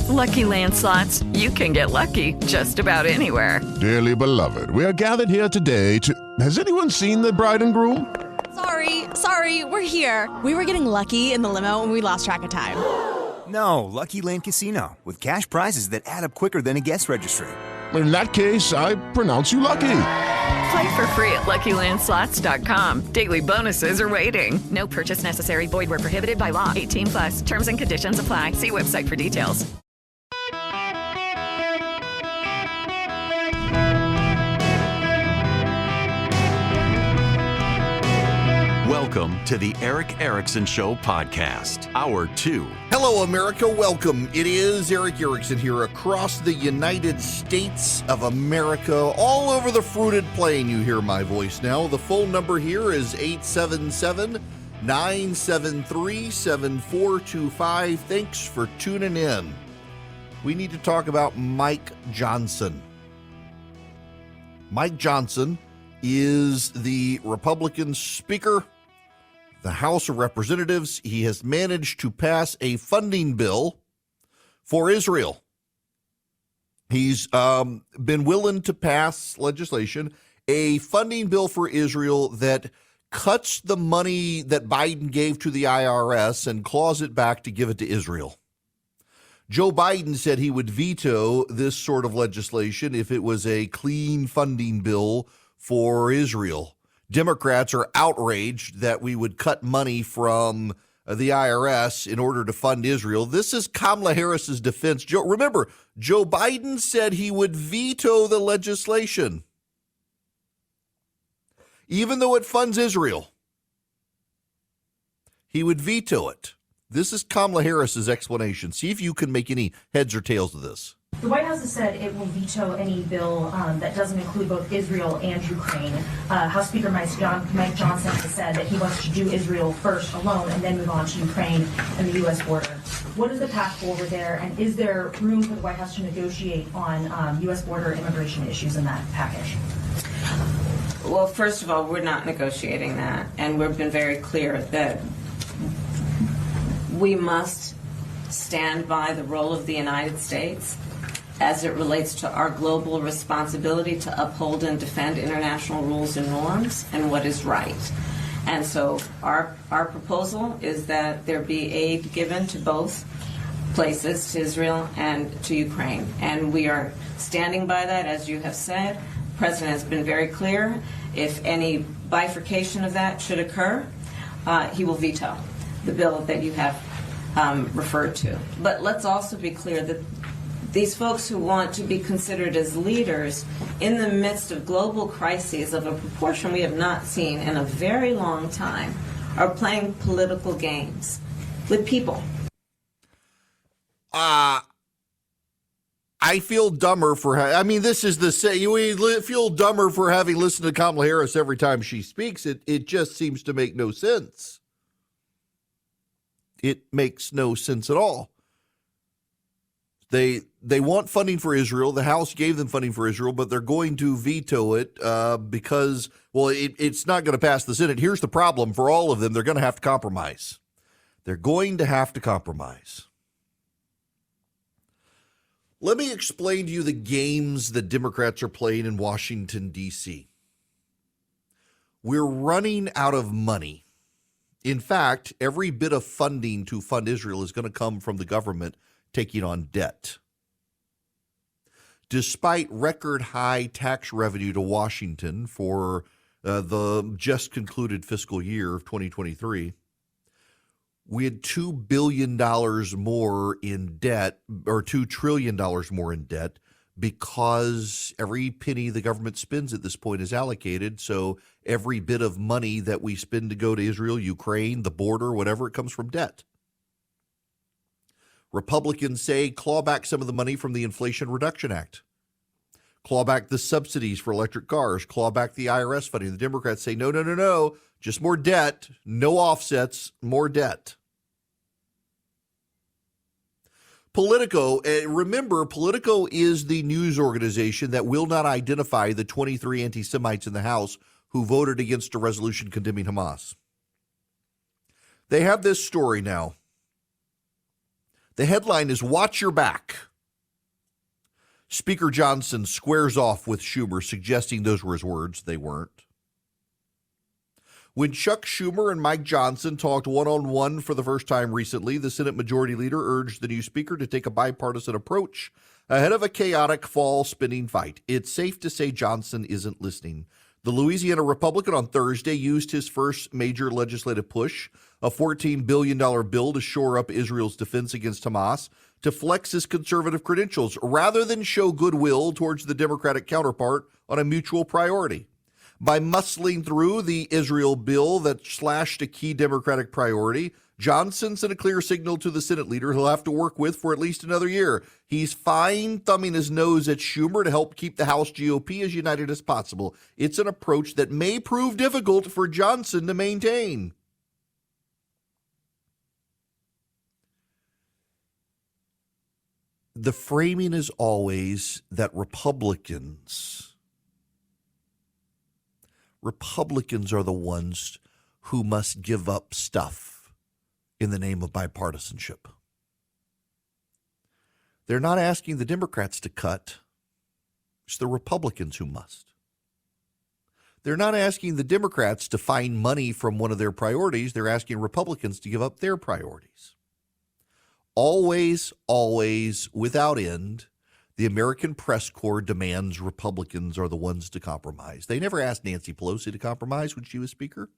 With Lucky Land Slots, you can get lucky just about anywhere. Dearly beloved, we are gathered here today to... Has anyone seen the bride and groom? Sorry, we're here. We were getting lucky in the limo and we lost track of time. No, Lucky Land Casino, with cash prizes that add up quicker than a guest registry. In that case, I pronounce you lucky. Play for free at LuckyLandSlots.com. Daily bonuses are waiting. No purchase necessary. Void where prohibited by law. 18+. Terms and conditions apply. See website for details. Welcome to the Eric Erickson Show podcast, Hour 2. Hello, America. Welcome. It is Eric Erickson here across the United States of America. All over the fruited plain, you hear my voice now. The phone number here is 877-973-7425. Thanks for tuning in. We need to talk about Mike Johnson. Mike Johnson is the Republican Speaker, the House of Representatives. He has managed to pass a funding bill for Israel. He's been willing to pass legislation, a funding bill for Israel that cuts the money that Biden gave to the IRS and claws it back to give it to Israel. Joe Biden said he would veto this sort of legislation if it was a clean funding bill for Israel. Democrats are outraged that we would cut money from the IRS in order to fund Israel. This is Kamala Harris's defense. Remember, Joe Biden said he would veto the legislation, even though it funds Israel. He would veto it. This is Kamala Harris's explanation. See if you can make any heads or tails of this. The White House has said it will veto any bill that doesn't include both Israel and Ukraine. House Speaker Mike Johnson has said that he wants to do Israel first alone and then move on to Ukraine and the U.S. border. What is the path forward there, and is there room for the White House to negotiate on U.S. border immigration issues in that package? Well, first of all, we're not negotiating that, and we've been very clear that we must stand by the role of the United States as it relates to our global responsibility to uphold and defend international rules and norms and what is right. And so our proposal is that there be aid given to both places, to Israel and to Ukraine. And we are standing by that, as you have said. The President has been very clear. If any bifurcation of that should occur, he will veto the bill that you have referred to. But let's also be clear that these folks who want to be considered as leaders in the midst of global crises of a proportion we have not seen in a very long time are playing political games with people. I feel dumber for this is we feel dumber for having listened to Kamala Harris every time she speaks. It just seems to make no sense. It makes no sense at all. They want funding for Israel. The House gave them funding for Israel, but they're going to veto it because, it's not going to pass the Senate. Here's the problem for all of them. They're going to have to compromise. They're going to have to compromise. Let me explain to you the games that Democrats are playing in Washington, D.C. We're running out of money. In fact, every bit of funding to fund Israel is going to come from the government taking on debt. Despite record high tax revenue to Washington for the just concluded fiscal year of 2023, we had $2 billion more in debt, or $2 trillion more in debt, because every penny the government spends at this point is allocated. So every bit of money that we spend to go to Israel, Ukraine, the border, whatever, it comes from debt. Republicans say claw back some of the money from the Inflation Reduction Act. Claw back the subsidies for electric cars. Claw back the IRS funding. The Democrats say, no, just more debt, no offsets, more debt. Politico, remember, Politico is the news organization that will not identify the 23 anti-Semites in the House who voted against a resolution condemning Hamas. They have this story now. The headline is "Watch Your Back." Speaker Johnson squares off with Schumer, suggesting those were his words. They weren't. When Chuck Schumer and Mike Johnson talked one-on-one for the first time recently, the Senate Majority Leader urged the new Speaker to take a bipartisan approach ahead of a chaotic fall spending fight. It's safe to say Johnson isn't listening. The Louisiana Republican on Thursday used his first major legislative push, a $14 billion bill to shore up Israel's defense against Hamas, to flex his conservative credentials rather than show goodwill towards the Democratic counterpart on a mutual priority. By muscling through the Israel bill that slashed a key Democratic priority, Johnson sent a clear signal to the Senate leader he'll have to work with for at least another year. He's fine thumbing his nose at Schumer to help keep the House GOP as united as possible. It's an approach that may prove difficult for Johnson to maintain. The framing is always that Republicans are the ones who must give up stuff in the name of bipartisanship. They're not asking the Democrats to cut. It's the Republicans who must. They're not asking the Democrats to find money from one of their priorities. They're asking Republicans to give up their priorities. Always, always, without end, the American press corps demands Republicans are the ones to compromise. They never asked Nancy Pelosi to compromise when she was Speaker.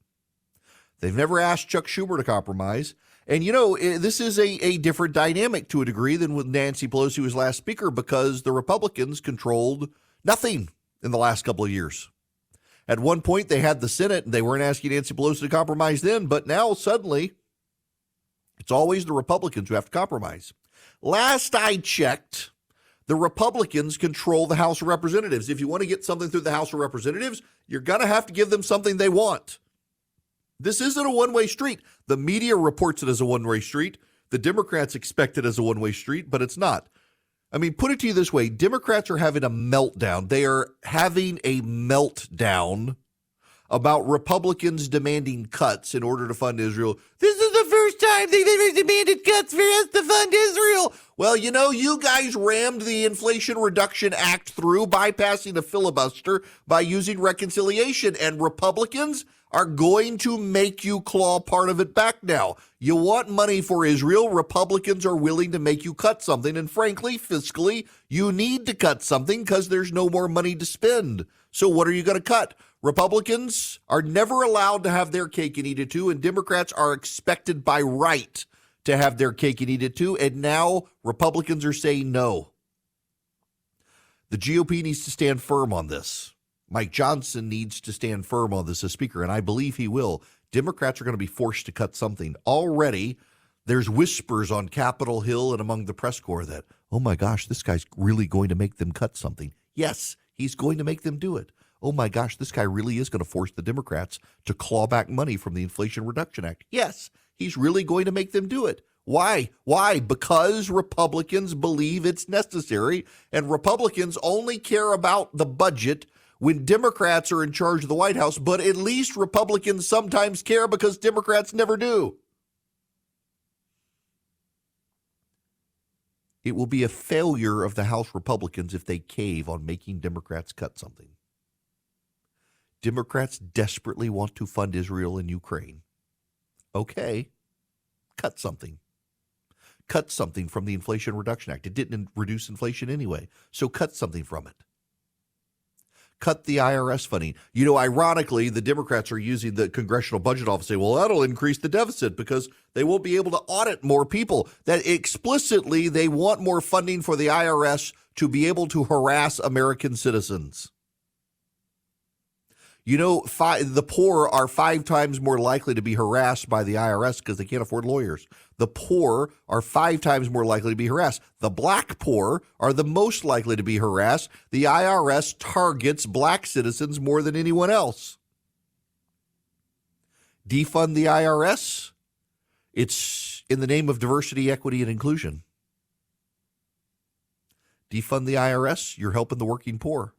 They've never asked Chuck Schumer to compromise. And, you know, this is a different dynamic to a degree than with Nancy Pelosi was last Speaker, because the Republicans controlled nothing in the last couple of years. At one point, they had the Senate, and they weren't asking Nancy Pelosi to compromise then. But now, suddenly, it's always the Republicans who have to compromise. Last I checked, the Republicans control the House of Representatives. If you want to get something through the House of Representatives, you're going to have to give them something they want. This isn't a one-way street. The media reports it as a one-way street. The Democrats expect it as a one-way street, but it's not. I mean, put it to you this way. Democrats are having a meltdown. They are having a meltdown about Republicans demanding cuts in order to fund Israel. This is the first time they've ever demanded cuts for us to fund Israel. Well, you know, you guys rammed the Inflation Reduction Act through, bypassing a filibuster by using reconciliation, and Republicans are going to make you claw part of it back now. You want money for Israel, Republicans are willing to make you cut something, and frankly, fiscally, you need to cut something because there's no more money to spend. So what are you going to cut? Republicans are never allowed to have their cake and eat it too, and Democrats are expected by right to have their cake and eat it too, and now Republicans are saying no. The GOP needs to stand firm on this. Mike Johnson needs to stand firm on this as Speaker, and I believe he will. Democrats are going to be forced to cut something. Already, there's whispers on Capitol Hill and among the press corps that, oh my gosh, this guy's really going to make them cut something. Yes, he's going to make them do it. Oh my gosh, this guy really is going to force the Democrats to claw back money from the Inflation Reduction Act. Yes, he's really going to make them do it. Why? Why? Because Republicans believe it's necessary, and Republicans only care about the budget when Democrats are in charge of the White House, but at least Republicans sometimes care because Democrats never do. It will be a failure of the House Republicans if they cave on making Democrats cut something. Democrats desperately want to fund Israel and Ukraine. Okay, cut something. Cut something from the Inflation Reduction Act. It didn't reduce inflation anyway, so cut something from it. Cut the IRS funding. You know, ironically, the Democrats are using the Congressional Budget Office to say, well, that'll increase the deficit because they won't be able to audit more people. That explicitly, they want more funding for the IRS to be able to harass American citizens. You know, the poor are 5 times more likely to be harassed by the IRS because they can't afford lawyers. The poor are 5 times more likely to be harassed. The black poor are the most likely to be harassed. The IRS targets black citizens more than anyone else. Defund the IRS? It's in the name of diversity, equity, and inclusion. Defund the IRS, you're helping the working poor.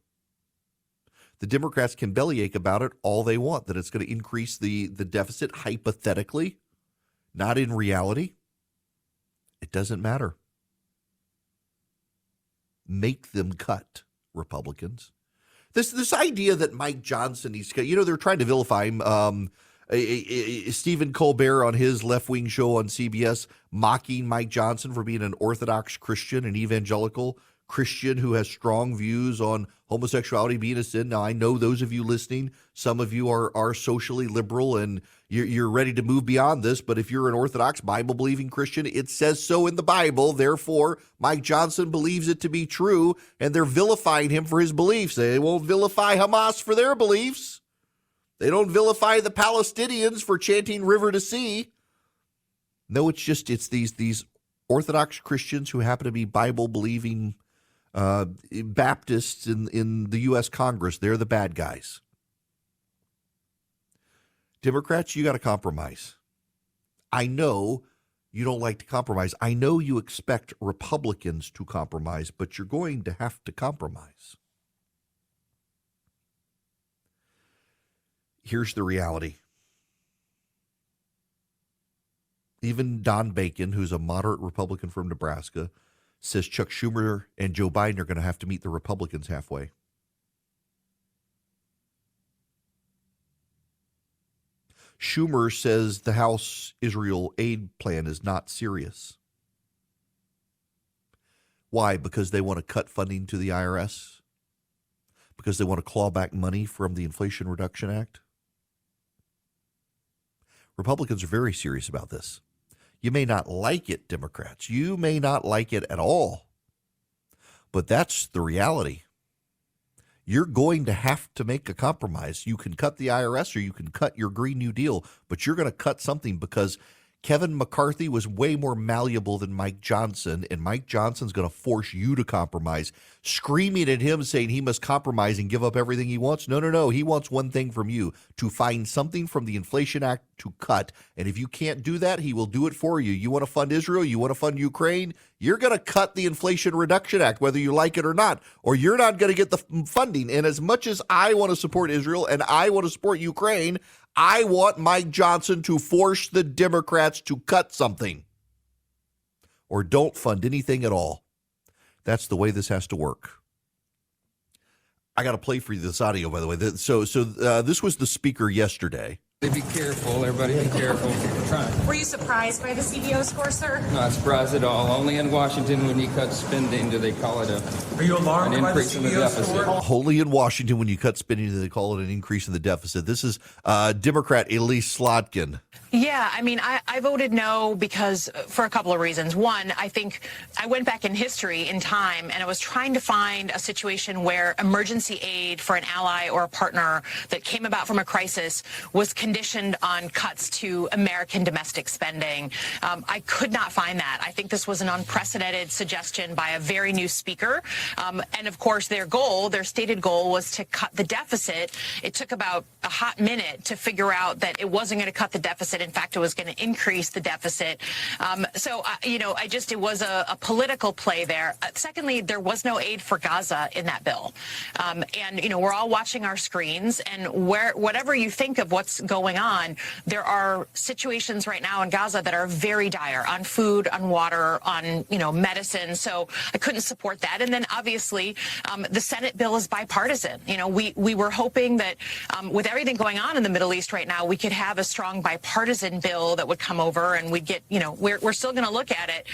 The Democrats can bellyache about it all they want, that it's going to increase the deficit hypothetically, not in reality. It doesn't matter. make them cut, Republicans. This idea that Mike Johnson needs to cut, they're trying to vilify him. Stephen Colbert on his left-wing show on CBS mocking Mike Johnson for being an Orthodox Christian, an evangelical Christian who has strong views on homosexuality being a sin. Now, I know those of you listening, some of you are socially liberal and you're ready to move beyond this, but if you're an Orthodox Bible-believing Christian, it says so in the Bible. Therefore, Mike Johnson believes it to be true, and they're vilifying him for his beliefs. They won't vilify Hamas for their beliefs. They don't vilify the Palestinians for chanting river to sea. No, it's these Orthodox Christians who happen to be Bible-believing Baptists in the U.S. Congress. They're the bad guys. Democrats, you got to compromise. I know you don't like to compromise. I know you expect Republicans to compromise, but you're going to have to compromise. Here's the reality. Even Don Bacon, who's a moderate Republican from Nebraska, says Chuck Schumer and Joe Biden are going to have to meet the Republicans halfway. Schumer says the House Israel aid plan is not serious. Why? Because they want to cut funding to the IRS? Because they want to claw back money from the Inflation Reduction Act? Republicans are very serious about this. You may not like it, Democrats. You may not like it at all. But that's the reality. You're going to have to make a compromise. You can cut the IRS or you can cut your Green New Deal, but you're going to cut something because Kevin McCarthy was way more malleable than Mike Johnson, and Mike Johnson's going to force you to compromise, screaming at him saying he must compromise and give up everything he wants. No. He wants one thing from you, to find something from the Inflation Act to cut. And if you can't do that, he will do it for you. You want to fund Israel? You want to fund Ukraine? You're going to cut the Inflation Reduction Act, whether you like it or not, or you're not going to get the funding. And as much as I want to support Israel and I want to support Ukraine, I want Mike Johnson to force the Democrats to cut something or don't fund anything at all. That's the way this has to work. I got to play for you this audio, by the way. So this was the speaker yesterday. Be careful, everybody be careful. We're trying. Were you surprised by the CBO score, sir? Not surprised at all. Only in Washington, when you cut spending, do they call it Are you alarmed an by the increase in the CBO deficit. score? Only in Washington, when you cut spending, do they call it an increase in the deficit. This is Democrat Elise Slotkin. Yeah, I mean, I voted no because for a couple of reasons. One, I think I went back in history in time and I was trying to find a situation where emergency aid for an ally or a partner that came about from a crisis was conditioned on cuts to American domestic spending. I could not find that. I think this was an unprecedented suggestion by a very new speaker. And of course, their stated goal was to cut the deficit. It took about a hot minute to figure out that it wasn't going to cut the deficit. In fact, it was going to increase the deficit. It was a political play there. Secondly, there was no aid for Gaza in that bill. We're all watching our screens, and whatever you think of what's going on, there are situations right now in Gaza that are very dire on food, on water, on, medicine. So I couldn't support that. And then obviously the Senate bill is bipartisan. We were hoping that with everything going on in the Middle East right now, we could have a strong bipartisan bill that would come over and we'd get, we're still going to look at it.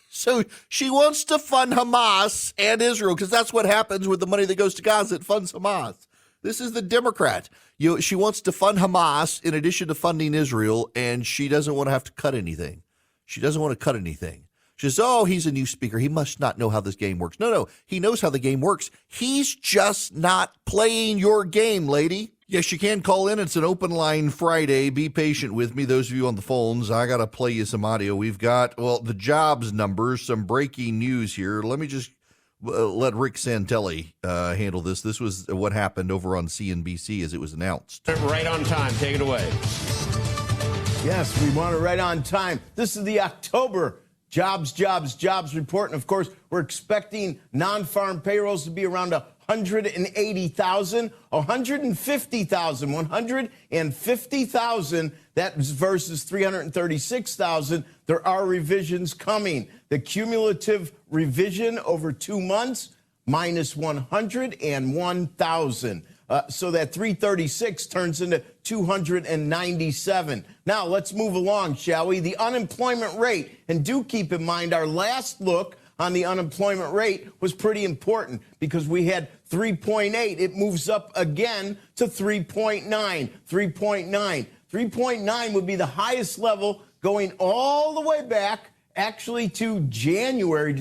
So she wants to fund Hamas and Israel because that's what happens with the money that goes to Gaza. It funds Hamas. This is the Democrat. She wants to fund Hamas in addition to funding Israel, and she doesn't want to have to cut anything. She doesn't want to cut anything. She says, he's a new speaker. He must not know how this game works. No, he knows how the game works. He's just not playing your game, lady. Yes, you can call in. It's an open line Friday. Be patient with me. Those of you on the phones, I got to play you some audio. We've got, the jobs numbers, some breaking news here. Let me just let Rick Santelli handle this. This was what happened over on CNBC as it was announced. Right on time. Take it away. Yes, we want it right on time. This is the October jobs report. And, of course, we're expecting non-farm payrolls to be around 180,000, 150,000, 150,000. That versus 336,000. There are revisions coming. The cumulative revision over 2 months, minus 101,000. So that 336 turns into 297. Now let's move along, shall we? The unemployment rate, and do keep in mind our last look on the unemployment rate was pretty important because we had 3.8. It moves up again to 3.9. 3.9. 3.9 would be the highest level going all the way back actually to January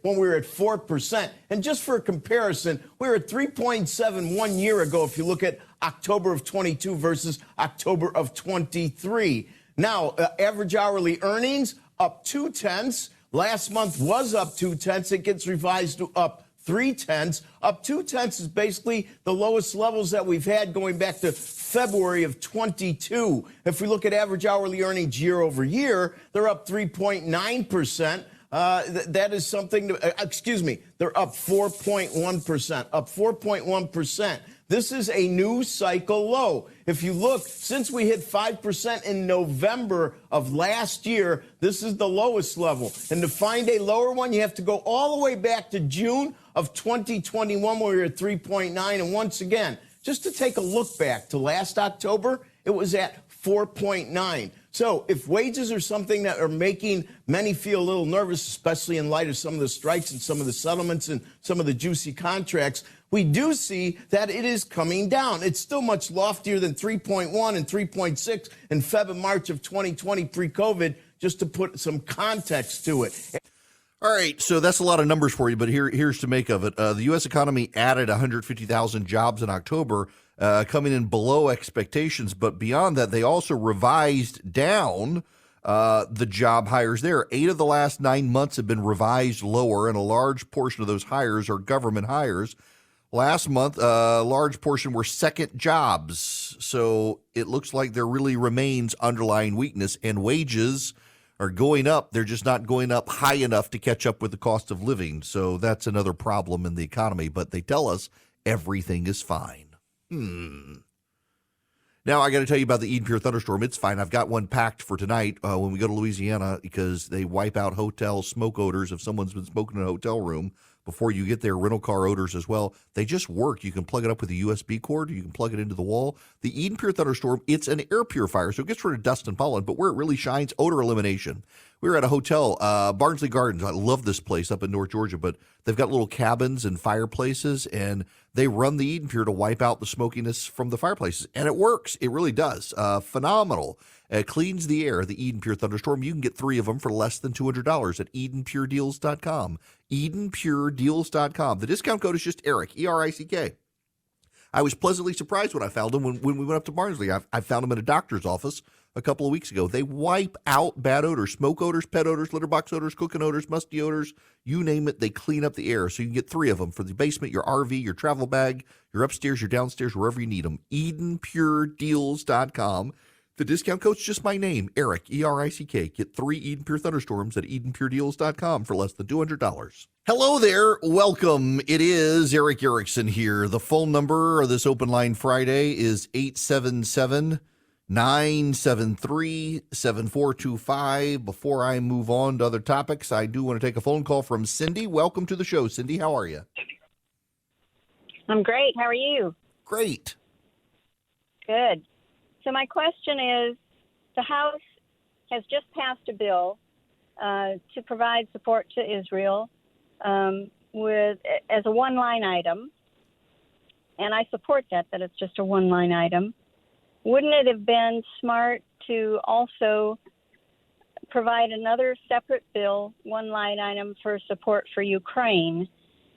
when we were at 4%. And just for a comparison, we were at 3.7 1 year ago if you look at October of 22 versus October of 23. Now, average hourly earnings up 0.2. Last month was up 0.2. It gets revised to up 0.3. Up 0.2 is basically the lowest levels that we've had going back to February of 22. If we look at average hourly earnings year over year, they're up 3.9%. That is something to, they're up 4.1%, up 4.1%. This is a new cycle low. If you look, since we hit 5% in November of last year, this is the lowest level. And to find a lower one, you have to go all the way back to June of 2021, where we were at 3.9. And once again, just to take a look back to last October, it was at 4.9. So if wages are something that are making many feel a little nervous, especially in light of some of the strikes and some of the settlements and some of the juicy contracts, we do see that it is coming down. It's still much loftier than 3.1 and 3.6 in Feb and March of 2020 pre-COVID, just to put some context to it. All right, so that's a lot of numbers for you, but here's to make of it. The U.S. economy added 150,000 jobs in October, coming in below expectations. But beyond that, they also revised down the job hires there. 8 of the last 9 months have been revised lower, and a large portion of those hires are government hires. Last month, a large portion were second jobs. So it looks like there really remains underlying weakness, and wages are going up. They're just not going up high enough to catch up with the cost of living. So that's another problem in the economy. But they tell us everything is fine. Now, I got to tell you about the Eden Pure thunderstorm. It's fine. I've got one packed for tonight when we go to Louisiana, because they wipe out hotel smoke odors if someone's been smoking in a hotel room before you get there. Rental car odors as well. They just work. You can plug it up with a USB cord, or you can plug it into the wall. The Eden Pure thunderstorm, it's an air purifier, so it gets rid of dust and pollen, but where it really shines, odor elimination. We were at a hotel, Barnsley Gardens. I love this place up in North Georgia, but they've got little cabins and fireplaces, and they run the Eden Pure to wipe out the smokiness from the fireplaces, and it works. It really does. Phenomenal. It cleans the air, the Eden Pure thunderstorm. You can get 3 of them for less than $200 at EdenPureDeals.com. EdenPureDeals.com. The discount code is just ERICK, E-R-I-C-K. I was pleasantly surprised when I found them when we went up to Barnsley. I found them in a doctor's office a couple of weeks ago. They wipe out bad odors, smoke odors, pet odors, litter box odors, cooking odors, musty odors, you name it. They clean up the air. So you can get 3 of them for the basement, your RV, your travel bag, your upstairs, your downstairs, wherever you need them. EdenPureDeals.com. The discount code's just my name, Eric, E-R-I-C-K. Get 3 Eden Pure thunderstorms at EdenPureDeals.com for less than $200. Hello there. Welcome. It is Eric Erickson here. The phone number of this Open Line Friday is 877-973-7425. Before I move on to other topics, I do want to take a phone call from Cindy. Welcome to the show, Cindy. How are you? I'm great. How are you? Great. Good. So my question is, the House has just passed a bill to provide support to Israel as a one-line item, and I support that it's just a one-line item. Wouldn't it have been smart to also provide another separate bill, one-line item for support for Ukraine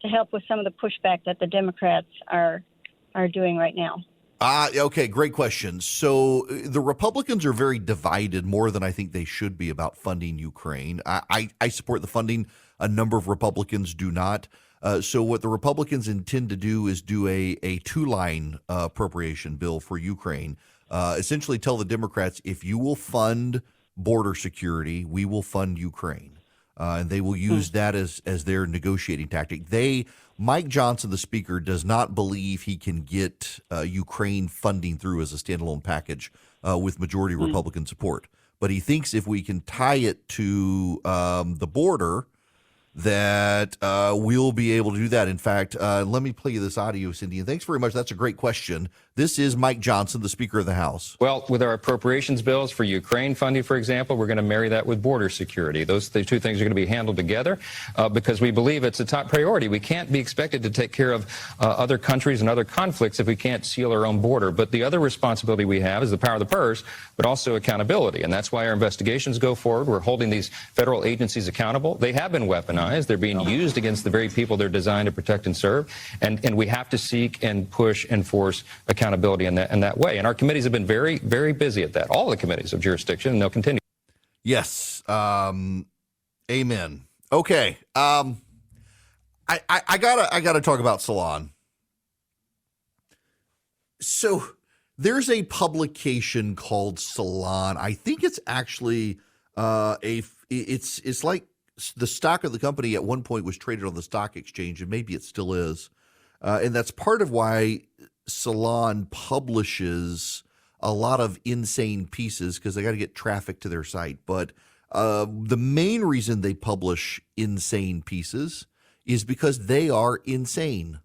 to help with some of the pushback that the Democrats are doing right now? Okay, great question. So the Republicans are very divided, more than I think they should be, about funding Ukraine. I support the funding. A number of Republicans do not. So what the Republicans intend to do is do a 2-line appropriation bill for Ukraine. Essentially tell the Democrats, if you will fund border security, we will fund Ukraine. and they will use that as their negotiating tactic. Mike Johnson, the speaker, does not believe he can get Ukraine funding through as a standalone package with majority Republican support. But he thinks if we can tie it to the border, that we'll be able to do that. In fact, let me play you this audio, Cindy. And thanks very much. That's a great question. This is Mike Johnson, the Speaker of the House. Well, with our appropriations bills for Ukraine funding, for example, we're going to marry that with border security. The two things are going to be handled together because we believe it's a top priority. We can't be expected to take care of other countries and other conflicts if we can't seal our own border. But the other responsibility we have is the power of the purse, but also accountability. And that's why our investigations go forward. We're holding these federal agencies accountable. They have been weaponized. They're being used against the very people they're designed to protect and serve. And we have to seek and push and force accountability in that way. And our committees have been very, very busy at that. All the committees of jurisdiction, and they'll continue. Yes. Amen. Okay. I gotta talk about Salon. So there's a publication called Salon. I think it's actually it's like the stock of the company at one point was traded on the stock exchange, and maybe it still is. And that's part of why Salon publishes a lot of insane pieces, because they got to get traffic to their site. But the main reason they publish insane pieces is because they are insane.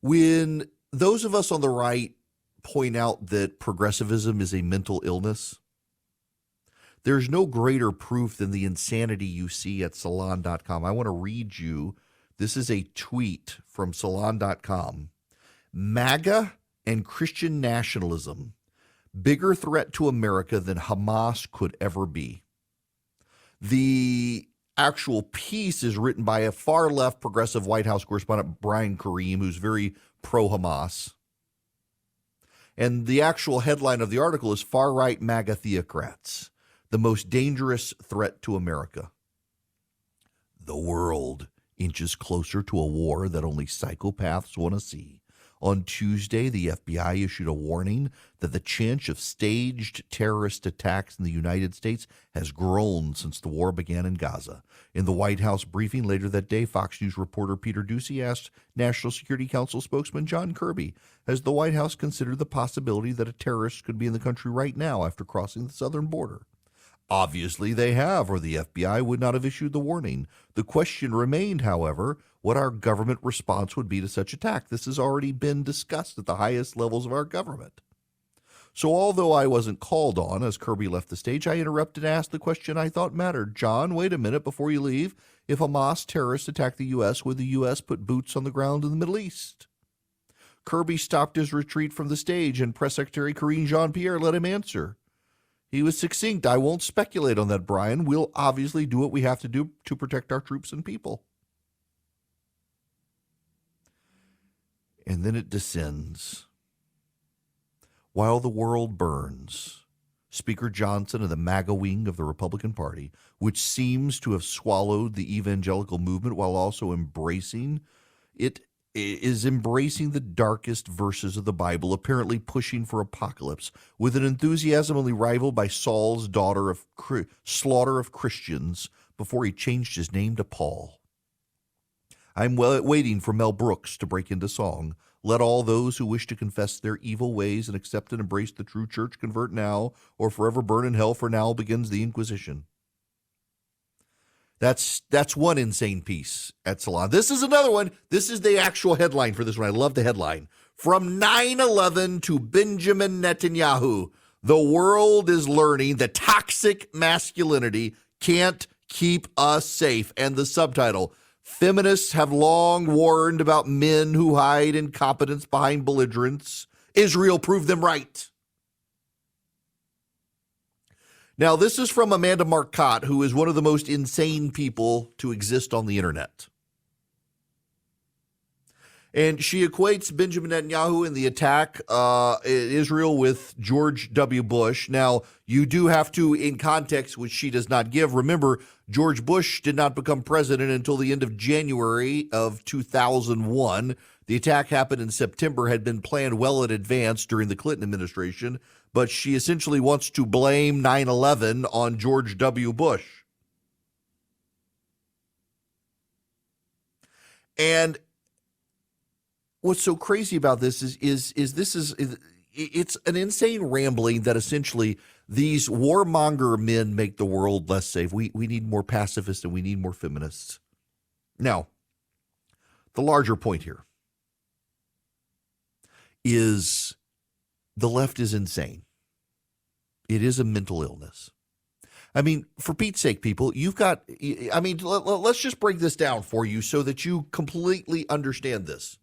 When those of us on the right point out that progressivism is a mental illness, there's no greater proof than the insanity you see at salon.com. I want to read you. This is a tweet from salon.com. MAGA and Christian nationalism, bigger threat to America than Hamas could ever be. The actual piece is written by a far-left progressive White House correspondent, Brian Kareem, who's very pro-Hamas. And the actual headline of the article is Far-Right MAGA Theocrats, the most dangerous threat to America. The world inches closer to a war that only psychopaths want to see. On Tuesday, the FBI issued a warning that the chance of staged terrorist attacks in the United States has grown since the war began in Gaza. In the White House briefing later that day, Fox News reporter Peter Doocy asked National Security Council spokesman John Kirby, has the White House considered the possibility that a terrorist could be in the country right now after crossing the southern border? Obviously they have, or the FBI would not have issued the warning. The question remained, however, what our government response would be to such attack. This has already been discussed at the highest levels of our government. So although I wasn't called on as Kirby left the stage, I interrupted and asked the question I thought mattered. John, wait a minute before you leave. If Hamas terrorists attack the U.S., would the U.S. put boots on the ground in the Middle East? Kirby stopped his retreat from the stage, and Press Secretary Karine Jean-Pierre let him answer. He was succinct. I won't speculate on that, Brian. We'll obviously do what we have to do to protect our troops and people. And then it descends. While the world burns, Speaker Johnson and the MAGA wing of the Republican Party, which seems to have swallowed the evangelical movement while also embracing it, is embracing the darkest verses of the Bible, apparently pushing for apocalypse, with an enthusiasm only rivaled by Saul's slaughter of Christians before he changed his name to Paul. I'm waiting for Mel Brooks to break into song. Let all those who wish to confess their evil ways and accept and embrace the true church convert now, or forever burn in hell, for now begins the Inquisition. That's one insane piece at Salon. This is another one. This is the actual headline for this one. I love the headline. From 9/11 to Benjamin Netanyahu, the world is learning that toxic masculinity can't keep us safe. And the subtitle, feminists have long warned about men who hide incompetence behind belligerence. Israel proved them right. Now, this is from Amanda Marcotte, who is one of the most insane people to exist on the internet. And she equates Benjamin Netanyahu and the attack in Israel with George W. Bush. Now, you do have to, in context, which she does not give, remember, George Bush did not become president until the end of January of 2001. The attack happened in September, had been planned well in advance during the Clinton administration, but she essentially wants to blame 9/11 on George W. Bush. And what's so crazy about this is it's an insane rambling that essentially these warmonger men make the world less safe. We need more pacifists and we need more feminists. Now, the larger point here is the left is insane. It is a mental illness. I mean, for Pete's sake, people, let's just break this down for you so that you completely understand this.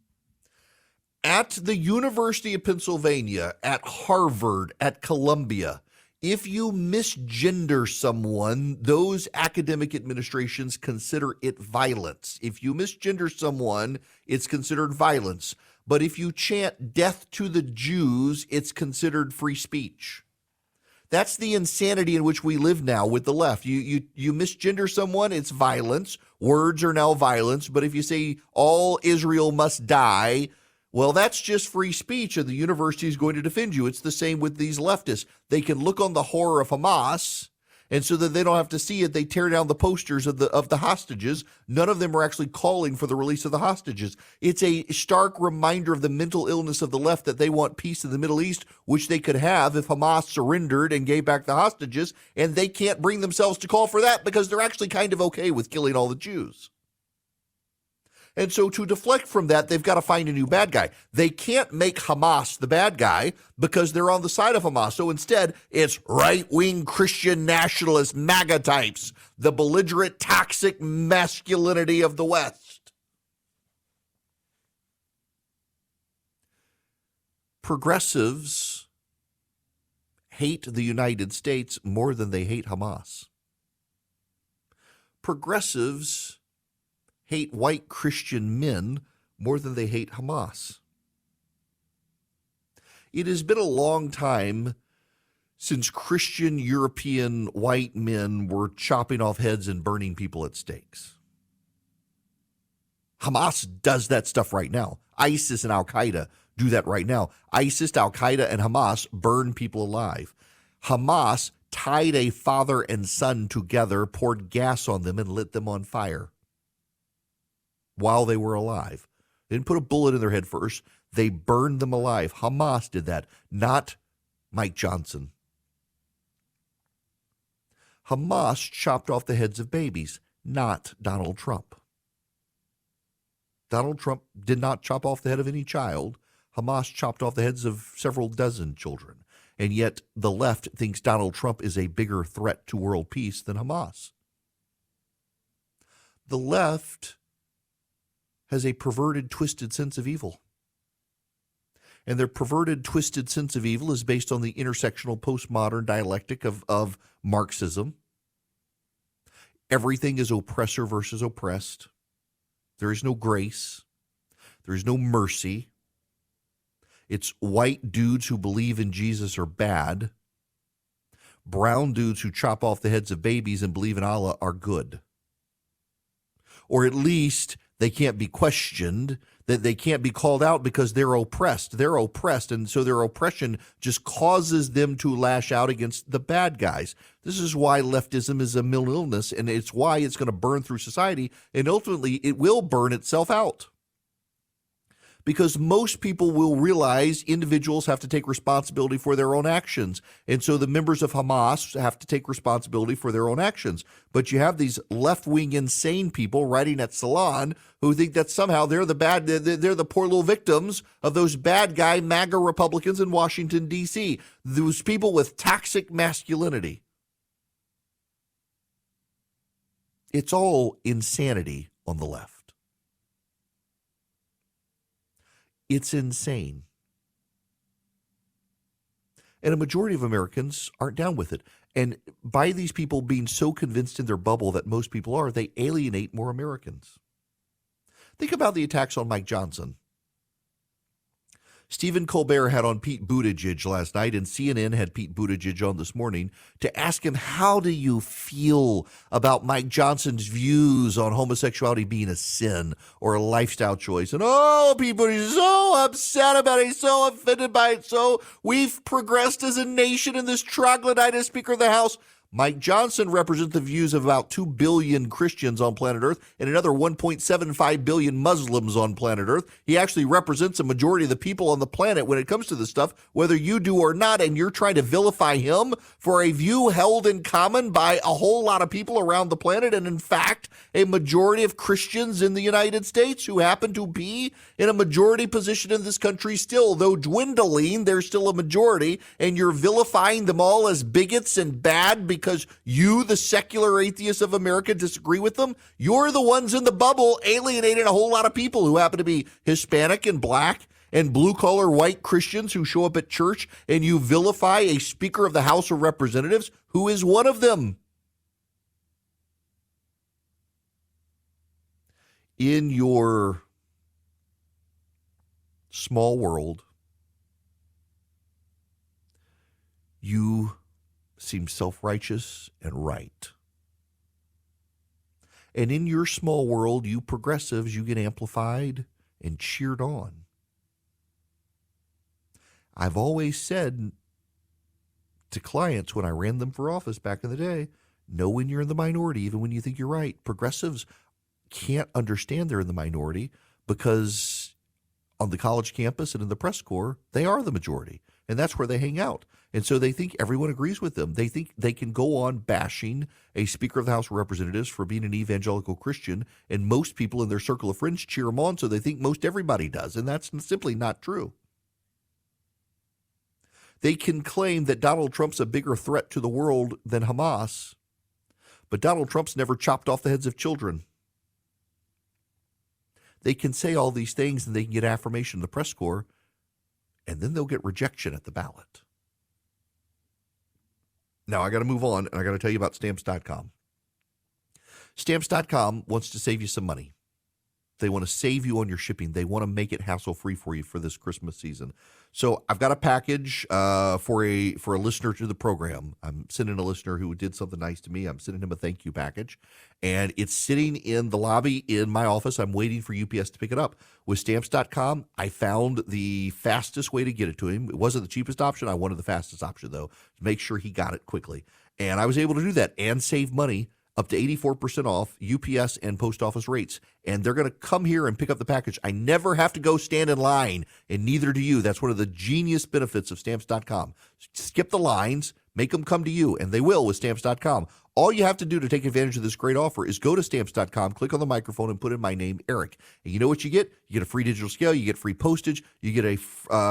At the University of Pennsylvania, at Harvard, at Columbia, if you misgender someone, those academic administrations consider it violence. If you misgender someone, it's considered violence. But if you chant death to the Jews, it's considered free speech. That's the insanity in which we live now with the left. You misgender someone, it's violence. Words are now violence. But if you say all Israel must die, well, that's just free speech, and the university is going to defend you. It's the same with these leftists. They can look on the horror of Hamas, and so that they don't have to see it, they tear down the posters of the hostages. None of them are actually calling for the release of the hostages. It's a stark reminder of the mental illness of the left that they want peace in the Middle East, which they could have if Hamas surrendered and gave back the hostages, and they can't bring themselves to call for that because they're actually kind of okay with killing all the Jews. And so to deflect from that, they've got to find a new bad guy. They can't make Hamas the bad guy because they're on the side of Hamas. So instead, it's right-wing Christian nationalist MAGA types, the belligerent, toxic masculinity of the West. Progressives hate the United States more than they hate Hamas. Progressives hate white Christian men more than they hate Hamas. It has been a long time since Christian European white men were chopping off heads and burning people at stakes. Hamas does that stuff right now. ISIS and Al-Qaeda do that right now. ISIS, Al-Qaeda, and Hamas burn people alive. Hamas tied a father and son together, poured gas on them, and lit them on fire while they were alive. They didn't put a bullet in their head first. They burned them alive. Hamas did that, not Mike Johnson. Hamas chopped off the heads of babies, not Donald Trump. Donald Trump did not chop off the head of any child. Hamas chopped off the heads of several dozen children. And yet the left thinks Donald Trump is a bigger threat to world peace than Hamas. The left has a perverted, twisted sense of evil. And their perverted, twisted sense of evil is based on the intersectional postmodern dialectic of Marxism. Everything is oppressor versus oppressed. There is no grace. There is no mercy. It's white dudes who believe in Jesus are bad. Brown dudes who chop off the heads of babies and believe in Allah are good. Or at least they can't be questioned, that they can't be called out because they're oppressed. They're oppressed, and so their oppression just causes them to lash out against the bad guys. This is why leftism is a mental illness, and it's why it's going to burn through society, and ultimately it will burn itself out. Because most people will realize individuals have to take responsibility for their own actions. And so the members of Hamas have to take responsibility for their own actions. But you have these left-wing insane people writing at Salon who think that somehow they're the poor little victims of those bad guy MAGA Republicans in Washington, D.C. Those people with toxic masculinity. It's all insanity on the left. It's insane. And a majority of Americans aren't down with it. And by these people being so convinced in their bubble that most people are, they alienate more Americans. Think about the attacks on Mike Johnson. Stephen Colbert had on Pete Buttigieg last night, and CNN had Pete Buttigieg on this morning to ask him, how do you feel about Mike Johnson's views on homosexuality being a sin or a lifestyle choice? And Pete Buttigieg is so upset about it. He's so offended by it. So we've progressed as a nation in this troglodyte as Speaker of the House. Mike Johnson represents the views of about 2 billion Christians on planet Earth and another 1.75 billion Muslims on planet Earth. He actually represents a majority of the people on the planet when it comes to this stuff, whether you do or not, and you're trying to vilify him for a view held in common by a whole lot of people around the planet, and in fact, a majority of Christians in the United States who happen to be in a majority position in this country still. Though dwindling, they're still a majority, and you're vilifying them all as bigots and bad because you, the secular atheists of America, disagree with them. You're the ones in the bubble alienating a whole lot of people who happen to be Hispanic and black and blue-collar white Christians who show up at church, and you vilify a Speaker of the House of Representatives who is one of them. In your small world, you seem self-righteous and right. And in your small world, you progressives, you get amplified and cheered on. I've always said to clients when I ran them for office back in the day, know when you're in the minority, even when you think you're right. Progressives can't understand they're in the minority because on the college campus and in the press corps, they are the majority, and that's where they hang out. And so they think everyone agrees with them. They think they can go on bashing a Speaker of the House of Representatives for being an evangelical Christian, and most people in their circle of friends cheer him on, so they think most everybody does, and that's simply not true. They can claim that Donald Trump's a bigger threat to the world than Hamas, but Donald Trump's never chopped off the heads of children. They can say all these things and they can get affirmation in the press corps, and then they'll get rejection at the ballot. Now, I got to move on, and I got to tell you about Stamps.com. Stamps.com wants to save you some money. They want to save you on your shipping. They want to make it hassle-free for you for this Christmas season. So I've got a package for a listener to the program. I'm sending a listener who did something nice to me. I'm sending him a thank you package, and it's sitting in the lobby in my office. I'm waiting for UPS to pick it up. With Stamps.com, I found the fastest way to get it to him. It wasn't the cheapest option. I wanted the fastest option, though, to make sure he got it quickly. And I was able to do that and save money up to 84% off UPS and post office rates. And they're going to come here and pick up the package. I never have to go stand in line, and neither do you. That's one of the genius benefits of Stamps.com. Skip the lines, make them come to you, and they will with Stamps.com. All you have to do to take advantage of this great offer is go to Stamps.com, click on the microphone, and put in my name, Eric. And you know what you get? You get a free digital scale, you get free postage, you get a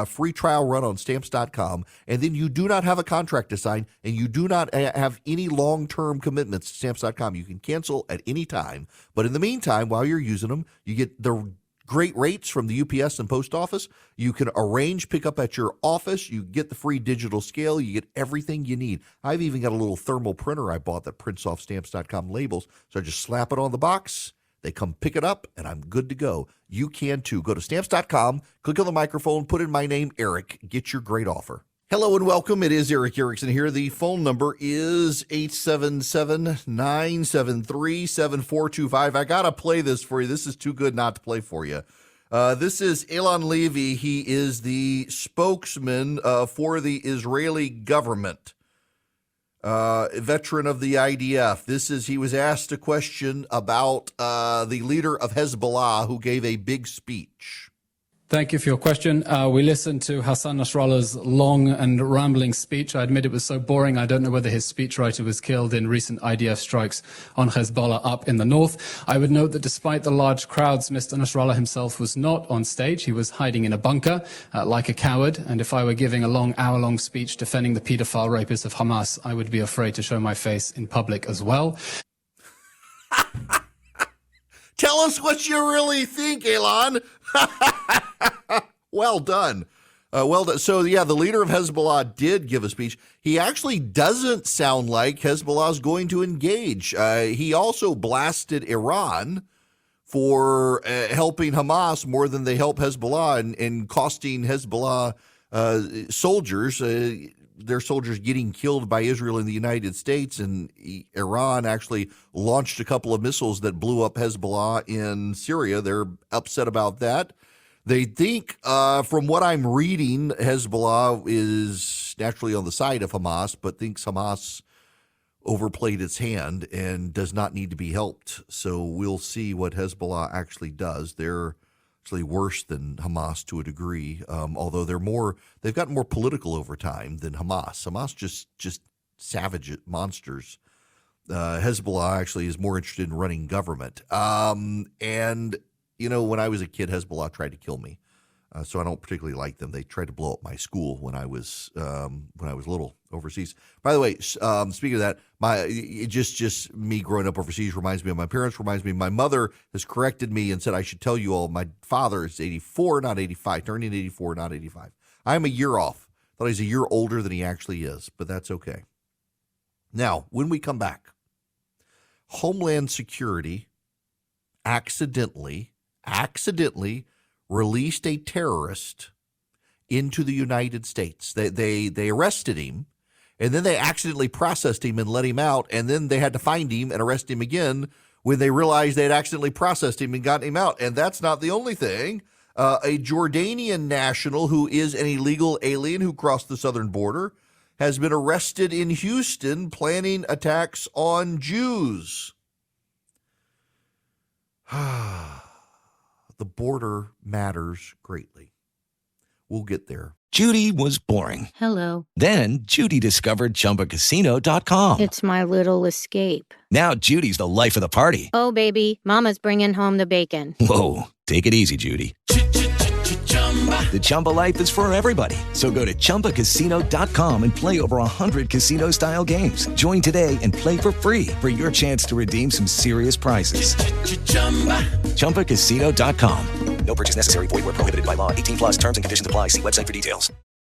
free trial run on Stamps.com, and then you do not have a contract to sign, and you do not have any long-term commitments to Stamps.com. You can cancel at any time. But in the meantime, while you're using them, you get the great rates from the UPS and post office. You can arrange pickup at your office. You get the free digital scale. You get everything you need. I've even got a little thermal printer I bought that prints off Stamps.com labels. So I just slap it on the box. They come pick it up, and I'm good to go. You can too. Go to Stamps.com, click on the microphone, put in my name, Eric. Get your great offer. Hello and welcome. It is Eric Erickson here. The phone number is 877-973-7425. I got to play this for you. This is too good not to play for you. This is Elon Levy. He is the spokesman for the Israeli government, veteran of the IDF. He was asked a question about the leader of Hezbollah who gave a big speech. Thank you for your question. We listened to Hassan Nasrallah's long and rambling speech. I admit it was so boring. I don't know whether his speechwriter was killed in recent IDF strikes on Hezbollah up in the north. I would note that despite the large crowds, Mr. Nasrallah himself was not on stage. He was hiding in a bunker like a coward. And if I were giving a long hour-long speech defending the pedophile rapists of Hamas, I would be afraid to show my face in public as well. Tell us what you really think, Elon. Well done. Well done. So, yeah, the leader of Hezbollah did give a speech. He actually doesn't sound like Hezbollah is going to engage. He also blasted Iran for helping Hamas more than they help Hezbollah and costing Hezbollah soldiers, their soldiers getting killed by Israel in the United States. And Iran actually launched a couple of missiles that blew up Hezbollah in Syria. They're upset about that. They think, from what I'm reading, Hezbollah is naturally on the side of Hamas, but thinks Hamas overplayed its hand and does not need to be helped. So we'll see what Hezbollah actually does. They're actually worse than Hamas to a degree, although they've gotten more political over time than Hamas. Hamas just savage monsters. Hezbollah actually is more interested in running government. And when I was a kid, Hezbollah tried to kill me. So I don't particularly like them. They tried to blow up my school when I was little overseas. By the way, speaking of that, just me growing up overseas reminds me of my parents. Reminds me, my mother has corrected me and said I should tell you all. My father is 84, not 85. Turning 84, not 85. I'm a year off. Thought he's a year older than he actually is, but that's okay. Now, when we come back, Homeland Security accidentally released a terrorist into the United States. They arrested him, and then they accidentally processed him and let him out, and then they had to find him and arrest him again when they realized they had accidentally processed him and gotten him out. And that's not the only thing. A Jordanian national who is an illegal alien who crossed the southern border has been arrested in Houston planning attacks on Jews. The border matters greatly. We'll get there. Judy was boring. Hello. Then Judy discovered ChumbaCasino.com. It's my little escape. Now Judy's the life of the party. Oh, baby, mama's bringing home the bacon. Whoa, take it easy, Judy. The Chumba life is for everybody. So go to ChumbaCasino.com and play over 100 casino-style games. Join today and play for free for your chance to redeem some serious prizes. ChumbaCasino.com. No purchase necessary. Void where prohibited by law. 18+ terms and conditions apply. See website for details.